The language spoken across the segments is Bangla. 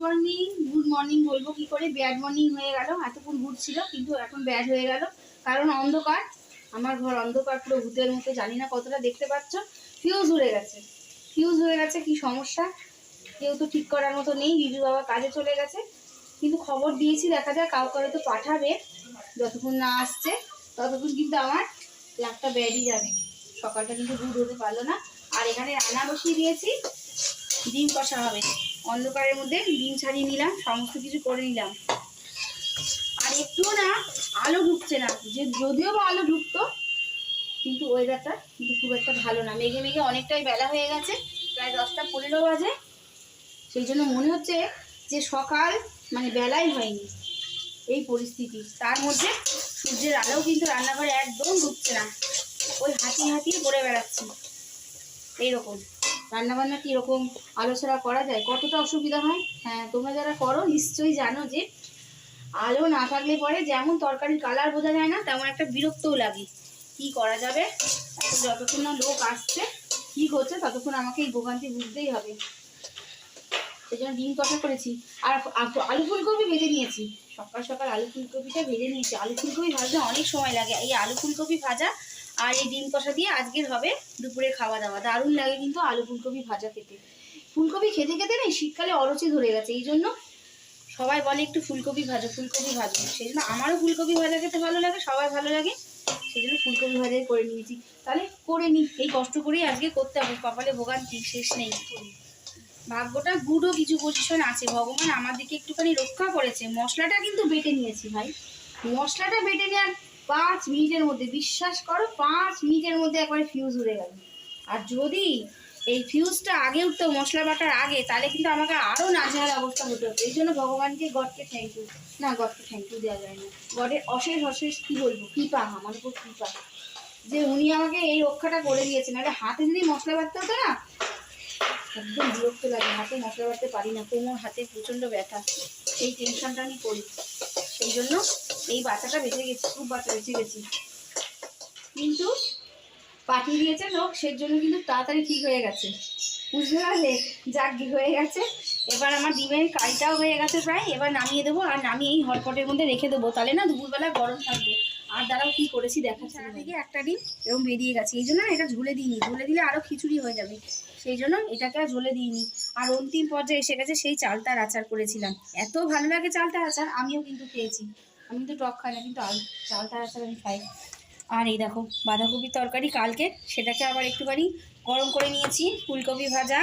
মর্নিং, গুড মর্নিং বলবো কি করে, ব্যাড মর্নিং হয়ে গেল। এতক্ষণ গুড ছিল কিন্তু এখন ব্যাড হয়ে গেল, কারণ অন্ধকার। আমার ঘর অন্ধকার, পুরো ভূতের মতো। জানি না কতটা দেখতে পাচ্ছ। ফিউজ উড়ে গেছে, ফিউজ হয়ে গেছে। কি সমস্যা কেউ তো ঠিক করার মতো নেই। বিজু বাবা কাজে চলে গেছে, কিন্তু খবর দিয়েছি, দেখা যায় কাউকে হয়তো পাঠাবে। যতক্ষণ না আসছে ততক্ষণ কিন্তু আমার লাখটা ব্যাডই যাবে। সকালটা কিন্তু গুড হতে পারলো না। আর এখানে রান্না বসিয়ে দিয়েছি, ডিম কষা হবে। অন্ধকারের মধ্যে ডিম ছাড়িয়ে নিলাম, সমস্ত কিছু করে নিলাম। আর একটুও না আলো ঢুকছে না, যে যদিও বা আলো ঢুকতো, কিন্তু ওয়েদারটা কিন্তু খুব একটা ভালো না। মেঘে মেঘে অনেকটাই বেলা হয়ে গেছে, প্রায় 10টা 15 বাজে। সেই জন্য মনে হচ্ছে যে সকাল মানে বেলাই হয়নি, এই পরিস্থিতি। তার মধ্যে সূর্যের আলোও কিন্তু রান্নাঘরে একদম ঢুকছে না। ওই হাঁটিয়ে হাঁটিয়ে করে বেড়াচ্ছি। এইরকম রান্নাবান্না কীরকম আলো ছাড়া করা যায়, কতটা অসুবিধা হয়। হ্যাঁ, তোমরা যারা করো নিশ্চয়ই জানো যে আলো না থাকলে পরে যেমন তরকারির কালার বোঝা যায় না, তেমন একটা বিরক্তও লাগে। কি করা যাবে, যতক্ষণ না লোক আসছে ঠিক হচ্ছে ততক্ষণ আমাকে এই ভোগান্তি বুঝতেই হবে। সেই জন্য ডিম কষা করেছি। আর আলু ফুলকপি ভেজে নিয়েছি, সকাল সকাল আলু ফুলকপিটা ভেজে নিয়েছি। আলু ফুলকপি ভাজতে অনেক সময় লাগে। এই আলু ফুলকপি ভাজা আর এই ডিম কষা দিয়ে আজকের হবে দুপুরে খাওয়া দাওয়া। দারুণ লাগে কিন্তু আলু ফুলকপি ভাজা খেতে। ফুলকপি খেতে খেতে না শীতকালে অরুচি ধরে গেছে, এই জন্য সবাই বলে একটু ফুলকপি ভাজো, ফুলকপি ভাজো। সেই জন্য আমারও ফুলকপি ভাজা খেতে ভালো লাগে, সবাই ভালো লাগে। সেই জন্য ফুলকপি ভাজাই করে নিয়েছি। তাহলে করে নিই, এই কষ্ট করেই আজকে করতে হবে। কপালে ভোগান্তি শেষ নেই। ভাগ্যটা গুডও কিছু পজিশন আছে, ভগবান আমার দিকে একটুখানি রক্ষা করেছে। মশলাটা কিন্তু বেটে নিয়েছি ভাই, মশলাটা বেটে নেওয়ার 5 মিনিটের মধ্যে, বিশ্বাস করো 5 মিনিটের মধ্যে একবারে ফিউজ উড়ে গেল। আর যদি এই ফিউজটা আগে উঠতো মশলা বাটার আগে, তাহলে কিন্তু আমাকে আরও নাজেহাল অবস্থা হতে হতো। এই জন্য ভগবানকে, গডকে থ্যাংক ইউ। না, গডকে থ্যাংক ইউ দেওয়া যায় না, গডের অশেষ অশেষ কী বলবো, কৃপা, আমার উপর কৃপা, যে উনি আমাকে এই রক্ষাটা করে দিয়েছেন। নাহলে হাতে যদি মশলা বাটতে হতো না, একদম বিরক্ত লাগে। হাতে মশলা বাটতে পারি না, কোমর হাতে প্রচণ্ড ব্যথা, এই টেনশনটা আমি করি। সেই জন্য এই বাচ্চাটা বেঁচে গেছি, খুব বাচ্চা বেঁচে গেছি। কিন্তু পাঠিয়ে দিয়েছে লোক, সেই জন্য কিন্তু তাড়াতাড়ি ঠিক হয়ে গেছে, বুঝতে পারলে। যাক হয়ে গেছে। এবার আমার ডিমের কারিটাও হয়ে গেছে প্রায়। এবার নামিয়ে দেবো, আর নামিয়ে এই হটপটের মধ্যে রেখে দেবো, তাহলে না দুপুরবেলা গরম থাকবে। আর দ্বারাও কি করেছি দেখাচ্ছি। থেকে একটা ডিম এরকম বেরিয়ে গেছে, এই জন্য এটা ঝুলে দিইনি। ঝুলে দিলে আরও খিচুড়ি হয়ে যাবে, সেই জন্য এটাকে আর ঝুলে দিইনি। আর অন্তিম পর্যায়ে এসে গেছে সেই চালতার আচার করেছিলাম। এত ভালো লাগে চালতার আচার, আমিও কিন্তু খেয়েছি। আমি তো টক খাই না, কিন্তু চালতার আচার আমি খাই। আর এই দেখো বাঁধাকপির তরকারি কালকে, সেটাকে আবার একটুখানি গরম করে নিয়েছি। ফুলকপি ভাজা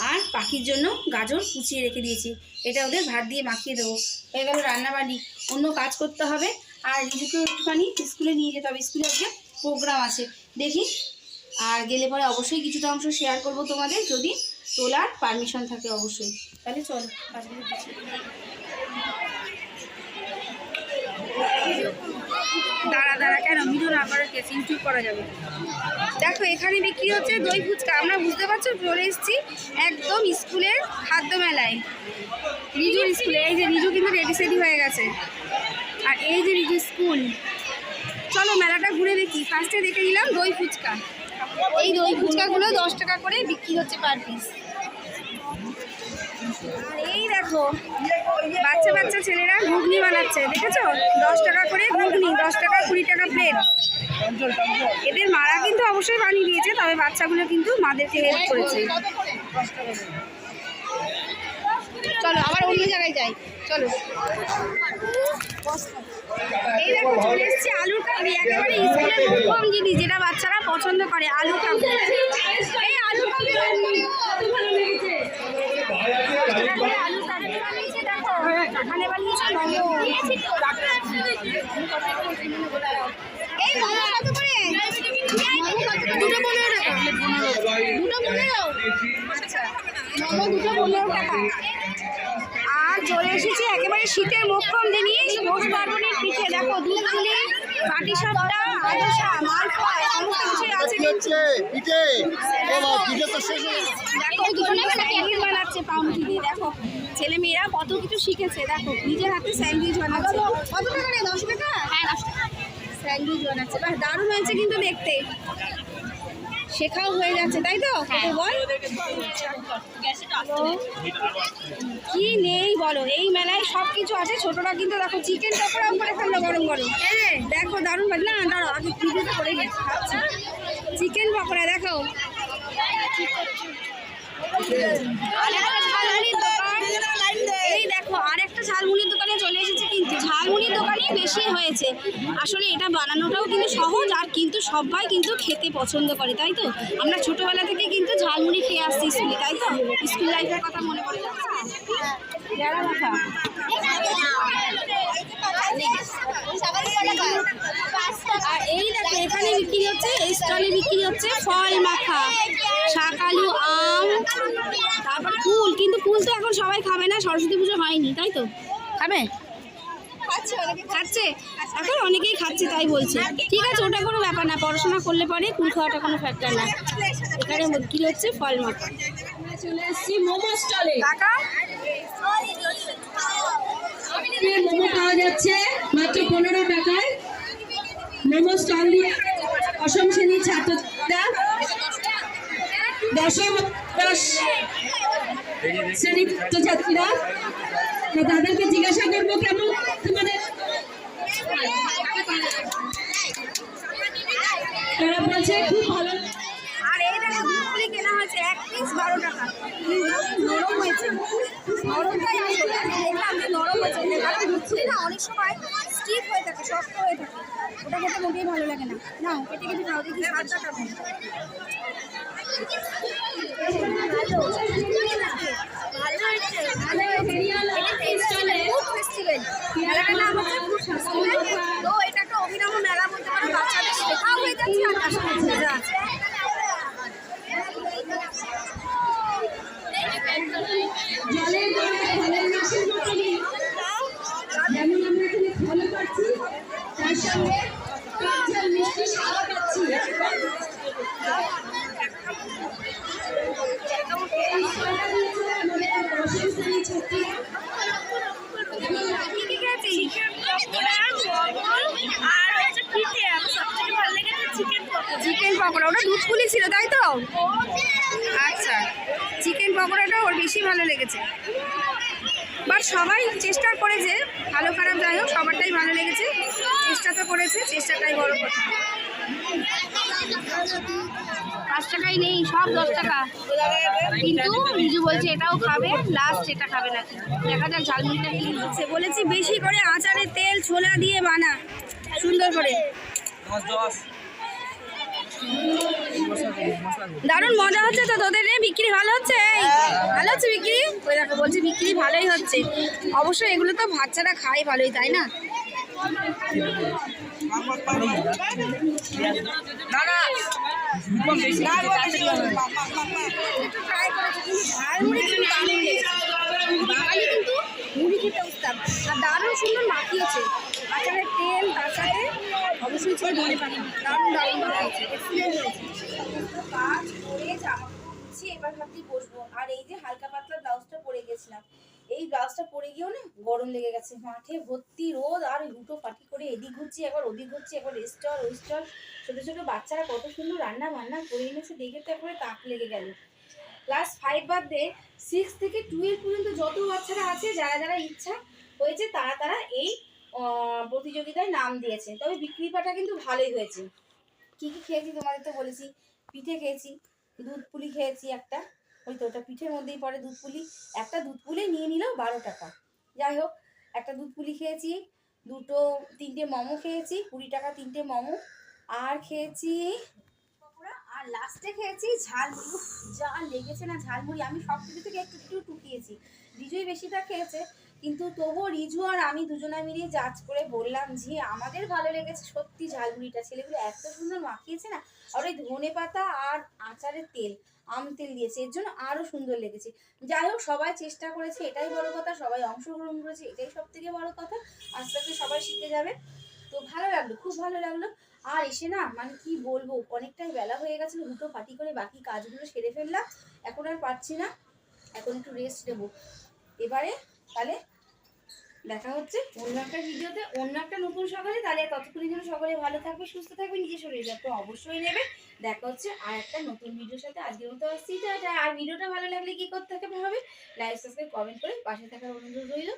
আর পাখির জন্য গাজর কুচিয়ে রেখে দিয়েছি, এটা ওদের ভাত দিয়ে মাখিয়ে দেবো। হয়ে গেল রান্নাবাড়ি, অন্য কাজ করতে হবে। আর রিজুকেও একটুখানি স্কুলে নিয়ে যেতে হবে, স্কুলে আজকে প্রোগ্রাম আছে, দেখি। আর গেলে পরে অবশ্যই কিছুটা অংশ শেয়ার করব তোমাদের, যদি তোলার পারমিশন থাকে অবশ্যই। তাহলে চলো কাজগুলো দাঁড়া দাঁড়া, কেন ভিডিও না করে ইউটিউব করা যাবে। দেখো এখানে বিক্রি হচ্ছে দই ফুচকা। আমরা বুঝতে পারছো চলে এসেছি একদম স্কুলের খাদ্য মেলায়, রিজুর স্কুলে। এই যে রিজু কিন্তু রেডি সেডি হয়ে গেছে, আর এই যে রিজু স্কুল। চলো মেলাটা ঘুরে দেখি। ফার্স্টে দেখে নিলাম দই ফুচকা। এই দই ফুচকাগুলো 10 টাকা করে বিক্রি হচ্ছে পার পিস। আর এই দেখো বাচ্চা বাচ্চা ছেলেরা ঘুগনি বানাচ্ছে, দেখেছো? 10 টাকা করে ঘুগনি, 10 টাকা 20 টাকা প্লেট। এদের মারা কিন্তু অবশ্যই বানিয়ে দিয়েছে, তবে বাচ্চাগুলো কিন্তু মাদেরকে হেল্প করেছে। চলো আবার অন্য জায়গায় যাই, চলো। এই দেখো চলে এসেছি আলুর কাবলি, একেবারে স্কুলের প্রথম জিনিস যেটা বাচ্চারা পছন্দ করে, আলুর কাবলি। এই আলুর কাবলি আলু কাবলি বানিয়েছে, দেখো এখানে বানিয়েছে মোমো। এই মোমো কত করে? দুটো 15 টাকা। দুটো 15? আচ্ছা, মোমো দুটো 15 টাকা। আর চলে এসেছি একেবারে শীতের মোক্ষম জিনিস, পৌষ পার্বণের পিঠে। দেখো দুধ পুলি, পাটিসাপটা, আদর্শা, মালপোয়া, সমস্ত কিছুই আছে। দেখো বানাচ্ছে পাউরুটি দিয়ে। দেখো ছেলে মেয়েরা কত কিছু শিখেছে। দেখো নিজের হাতে স্যান্ডউইচ বানাচ্ছে। কত টাকা রে? 10 টাকা? হ্যাঁ 10 টাকা স্যান্ডউইচ বানাচ্ছে। বাহ, দারুণ হয়েছে কিন্তু দেখতে। শেখাও হয়ে যাচ্ছে, তাই তো? বল কি নেই বলো, এই মেলায় সব কিছু আছে। ছোটরা কিন্তু দেখো চিকেন পকোড়াও করে ফেললো গরম গরম, দেখো দারুণ না দাঁড়াও আগে ভিডিওটা করে খাচ্ছি। চিকেন পকোড়া দেখো, এই দেখো আরেকটা ঝালমুড়ির দোকানে চলে এসেছে, কিন্তু ঝালমুড়ির দোকানই বেশি হয়েছে। আসলে এটা বানানোটাও কিন্তু সহজ, আর কিন্তু সবাই কিন্তু খেতে পছন্দ করে, তাই তো? আমরা ছোটবেলা থেকে কিন্তু ঝালমুড়ি খেয়ে আসছি স্কুলে, তাই তো? স্কুল লাইফের কথা মনে পড়ে যাচ্ছে। বেড়া মাখা, আর এই দেখো এখানে বিক্রি হচ্ছে, এই স্টলে বিক্রি হচ্ছে ফল মাখা, শাকালু আম, তারপর ফুল। কিন্তু ফুল তো এখন সবাই খাবে না, সরস্বতী পুজো হয়নি, তাই তো? খাবে, খাচ্ছে এখন অনেকেই খাচ্ছে, তাই বলছে। ঠিক আছে, ওটা কোনো ব্যাপার না, পড়াশোনা করলে পরে কুল খাওয়াটা কোনো ফ্যাক্টর না। এখানে বিক্রি হচ্ছে ফল মাখা। চলে এসেছি মোমো স্টলে। টাকা মোমো পাওয়া যাচ্ছে মাত্র 15 টাকায়। মোমো স্টল দিয়ে দশম শ্রেণীর ছাত্ররা, দশম শ্রেণীর ছাত্রছাত্রীরা, তো তাদেরকে জিজ্ঞাসা করবো কেমন তোমাদের। তারা বলছে খুব ভালো। আর এই দেখো দুধপুলি কেনা হয়েছে 1 পিস 12 টাকা। নরম হয়েছে, নরমটাই আসলে আমি দেখলাম যে নরম হয়েছে, কারণ দুধপুলি না অনেক সময় স্টিফ হয়ে থাকে, শক্ত হয়ে থাকে, ওটা খেতে মোটেই ভালো লাগে না। না কেটে কেটে খাও, দেখি স্বাদটা কেমন। তো এটা একটা অভিনব মেলা বলতে পারো, বাচ্চাদের শেখাও হয়ে যাচ্ছে আর তার সাথে মজা আছে। জলের ফলের রসের মতনই যেমন আমরা এখানে ফল পাচ্ছি, তার সঙ্গে কাঁচা মিষ্টি সাদা পাচ্ছি। এই ফলটা দিয়েছে আমাদের দশম শ্রেণীর ছাত্রীরা। চিকেন পকোড়া, ওটা দুধপুলি ছিল, তাই তো? আচ্ছা, চিকেন পকোড়াটা ওর বেশি ভালো লেগেছে। বাট সবাই চেষ্টা করেছে, ভালো খারাপ যাই হোক সবারটাই ভালো লেগেছে, চেষ্টা তো করেছে, চেষ্টাটাই বড় কথা। 5 টাকাই নেই, সব 10 টাকা। কিন্তু রিজু বলছে এটাও খাবে, লাস্ট এটা খাবে নাকি, দেখা যাক ঝালমুড়িটা কি হচ্ছে। বলেছি বেশি করে আচারের তেল ছোলা দিয়ে বানা, সুন্দর করে। দারুণ মজা হচ্ছে তো তোদের, বিক্রি ভালো হচ্ছে? ভালো হচ্ছে বিক্রি? ওই দেখো বলছে বিক্রি ভালোই হচ্ছে। অবশ্যই এগুলো তো বাচ্চারা খায় ভালোই, তাই না? মুড়ি খেতে উঠতাম, আর দারুণ সুন্দর মাখিয়েছে আচারের তেল, তার সাথে অবশ্যই ছিল ধনে পাতা। দারুণ দারুণ মাখিয়েছে, এক্সিলেন্ট হয়েছে। কাজ করে জামা পরছি, এবার ভাবছি বসবো। আর এই যে হালকা পাতলা ব্লাউজটা পরে গেছিলাম, এই ব্লাউজটা পরে গিয়েও না গরম লেগে গেছে। মাঠে ভর্তি রোদ, আর হুটো পাটি করে এদিক ঘুরছি, একবার ওদিক ঘুরছি, একবার স্টল ওই স্টল। ছোটো ছোটো বাচ্চারা কত সুন্দর রান্না বান্না করে এনেছে, দেখে তো একবারে তাক লেগে গেল। ক্লাস 5 বাদ দিয়ে 6 থেকে 12 পর্যন্ত যত বাচ্চারা আছে, যারা যারা ইচ্ছা হয়েছে তারা তারা এই প্রতিযোগিতায় নাম দিয়েছে। তবে বিক্রি পাটা কিন্তু ভালোই হয়েছে। কী কী খেয়েছি তোমাদের তো বলেছি, পিঠে খেয়েছি, দুধ পুলি খেয়েছি একটা, ওই তো ওটা পিঠের মধ্যেই পড়ে দুধ পুলি। একটা দুধ পুলি নিয়ে নিল 12 টাকা। যাই হোক, একটা দুধ পুলি খেয়েছি, 3টে মোমো খেয়েছি, 20 টাকা 3টে মোমো, আর খেয়েছি পকোড়া, আর লাস্টে খেয়েছি ঝালমুড়ি। যা লেগেছে না ঝালমুড়ি, আমি সব কিছু থেকে একটু একটু টুকিয়েছি, রিজুই বেশিটা খেয়েছে। কিন্তু তবুও রিজু আর আমি দুজনে মিলিয়ে জাজ করে বললাম যে আমাদের ভালো লেগেছে সত্যি ঝালমুড়িটা। ছেলেগুলো এত সুন্দর মাখিয়েছে না, আর ওই ধনে পাতা আর আচারের তেল, আম তেল দিয়েছে, এর জন্য আরও সুন্দর লেগেছে। যাই হোক, সবাই চেষ্টা করেছে, এটাই বড় কথা, সবাই অংশগ্রহণ করেছে, এটাই সব থেকে বড় কথা। আস্তে আস্তে সবাই শিখে যাবে। তো ভালো লাগলো, খুব ভালো লাগলো। আর এসে না মানে কি বলবো, অনেকটাই বেলা হয়ে গেছিলো, হুটো ফাটি করে বাকি কাজগুলো সেরে ফেললাম। এখন আর পারছি না, এখন একটু রেস্ট নেবো। এবারে তাহলে দেখা হচ্ছে অন্য একটা ভিডিওতে, অন্য একটা নতুন সকালে। তাহলে ততক্ষণের জন্য সকলে ভালো থাকবে, সুস্থ থাকবে, নিজের শরীরের যত্ন অবশ্যই নেবে। দেখা হচ্ছে আর একটা নতুন ভিডিওর সাথে। আজকের মতো আসছি, টাটা। আর ভিডিওটা ভালো লাগলে কি করতে হবে? লাইক, সাবস্ক্রাইব, কমেন্ট করে পাশে থাকার অনুরোধ রইল।